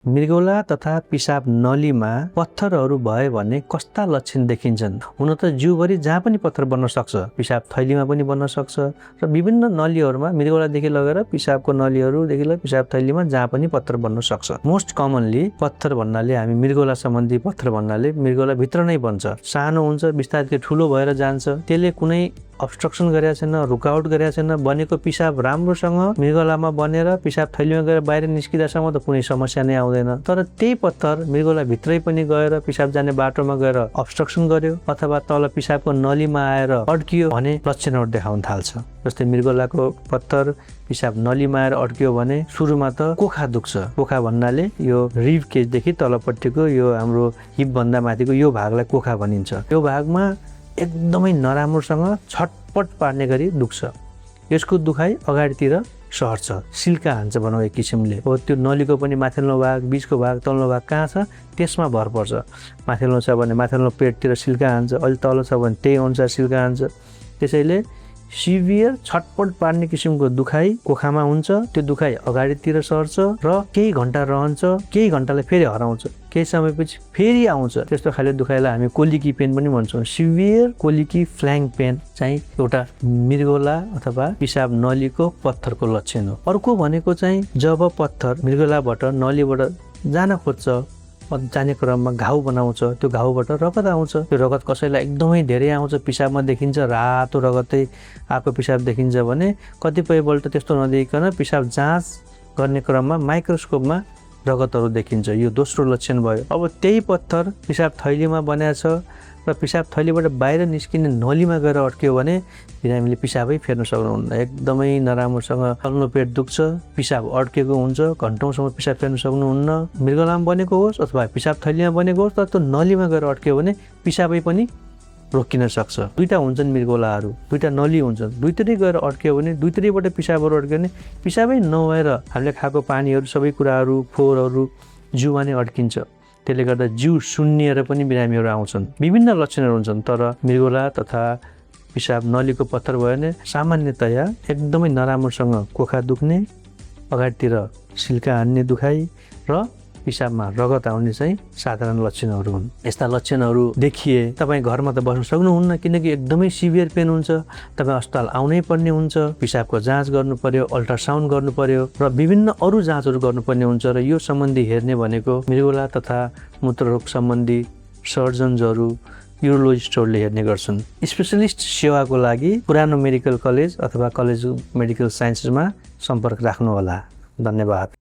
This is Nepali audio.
मृगौला तथा पिसाब नलीमा पत्थरहरू भयो भने कस्ता लक्षण देखिन्छन्? हुन त जिउभरि जहाँ पनि पत्थर बन्न सक्छ, पिसाब थैलीमा पनि बन्न सक्छ र विभिन्न नलीहरूमा मृगौलादेखि लगेर पिसाबको नलीहरूदेखि लगेर पिसाब थैलीमा जहाँ पनि पत्थर बन्न सक्छ। मोस्ट कमनली पत्थर भन्नाले हामी मृगौला सम्बन्धी पत्थर भन्नाले मृगौला भित्र नै बन्छ, सानो हुन्छ, बिस्तारै ठुलो भएर जान्छ, त्यसले कुनै अब्स्ट्रक्सन गरेको छैन, रुकावट गरेको छैन, बनेको पिसाब राम्रोसँग मृगौलामा बनेर पिसाब थैलीमा गएर बाहिर निस्किँदासम्म त कुनै समस्या नै आउँदैन। तर त्यही पत्थर मृगौला भित्रै पनि गएर पिसाब जाने बाटोमा गएर अब्स्ट्रक्सन गर्यो अथवा तल पिसाबको नलीमा आएर अड्कियो भने लक्षणहरू देखाउन थाल्छ। जस्तै मृगौलाको पत्थर पिसाब नलीमा आएर अड्कियो भने सुरुमा त कोखा दुख्छ। कोखा भन्नाले यो रिब केजदेखि तलपट्टिको यो हाम्रो हिप भन्दा माथिको यो भागलाई कोखा भनिन्छ। यो भागमा एकदमै नराम्रोसँग छटपट पार्ने गरी दुख्छ। यसको दुखाइ अगाडितिर सर्छ, सिल्का हान्छ भनौँ एक किसिमले। हो त्यो नलीको पनि माथिल्लो भाग, बिचको भाग, तल्लो भाग कहाँ छ त्यसमा भर पर्छ। माथिल्लो छ भने माथिल्लो पेटतिर सिल्का हान्छ, अलि तल छ भने त्यही अनुसार सिल्का हान्छ। त्यसैले सिभियर छटपट पार्ने किसिमको दुखाइ कोखामा हुन्छ। त्यो दुखाइ अगाडितिर सर्छ र केही घन्टा रहन्छ, केही घन्टालाई फेरि हराउँछ, केही समयपछि फेरि आउँछ। त्यस्तो खाले दुखाइलाई हामी कोलिकी पेन पनि भन्छौँ। सिभियर कोलिकी फ्ल्याङ्क पेन चाहिँ एउटा मृगौला अथवा पिसाब नलीको पत्थरको लक्षण हो। अर्को भनेको चाहिँ जब पत्थर मृगौलाबाट नलीबाट जान खोज्छ, जाने क्रममा घाउ बनाउँछ, त्यो घाउबाट रगत आउँछ। त्यो रगत कसैलाई एकदमै धेरै आउँछ, पिसाबमा देखिन्छ, रातो रगतै आएको पिसाब देखिन्छ भने कतिपयपल्ट त्यस्तो नदेखिकन पिसाब जाँच गर्ने क्रममा माइक्रोस्कोपमा रगतहरू देखिन्छ। यो दोस्रो लक्षण भयो। अब त्यही पत्थर पिसाब थैलीमा बनाएको छ र पिसाब थैलीबाट बाहिर निस्किने नलीमा गएर अड्क्यो भने बिरामीले पिसाबै फेर्न सक्नुहुन्न। एकदमै नराम्रोसँग तल्लो पेट दुख्छ, पिसाब अड्केको हुन्छ, घन्टौँसम्म पिसाब फेर्न सक्नुहुन्न। मृगौलामा बनेको होस् अथवा पिसाब थैलीमा बनेको होस्, तर त्यो नलीमा गएर अड्क्यो भने पिसाबै पनि रोकिन सक्छ। दुईटा हुन्छन् मृगौलाहरू, दुईटा नली हुन्छन्, दुईटै गएर अड्क्यो भने, दुईटैबाट पिसाबहरू अड्क्यो भने पिसाबै नभएर हामीले खाएको पानीहरू सबै कुराहरू फोहोरहरू जिउमा नै अड्किन्छ। त्यसले गर्दा जिउ सुन्निएर पनि बिरामीहरू आउँछन्। विभिन्न लक्षणहरू हुन्छन्, तर मृगौला तथा पिसाब नलीको पत्थर भयो भने सामान्यतया एकदमै नराम्रोसँग कोखा दुख्ने, अगाडितिर सिल्का हान्ने दुखाइ र पिसाबमा रगत आउने चाहिँ साधारण लक्षणहरू हुन्। यस्ता लक्षणहरू देखिए तपाईँ घरमा त बस्न सक्नुहुन्न, किनकि एकदमै सिभियर पेन हुन्छ। तपाईँ अस्पताल आउनै पर्ने हुन्छ, पिसाबको जाँच गर्नु पर्यो, अल्ट्रासाउन्ड गर्नु पर्यो र विभिन्न अरू जाँचहरू गर्नुपर्ने हुन्छ। र यो सम्बन्धी हेर्ने भनेको मृगौला तथा मूत्ररोग सम्बन्धी सर्जन्सहरू, युरोलोजिस्टहरूले हेर्ने गर्छन्। स्पेसलिस्ट सेवाको लागि पुरानो मेडिकल कलेज अथवा कलेज अफ मेडिकल साइन्सेसमा सम्पर्क राख्नुहोला। धन्यवाद।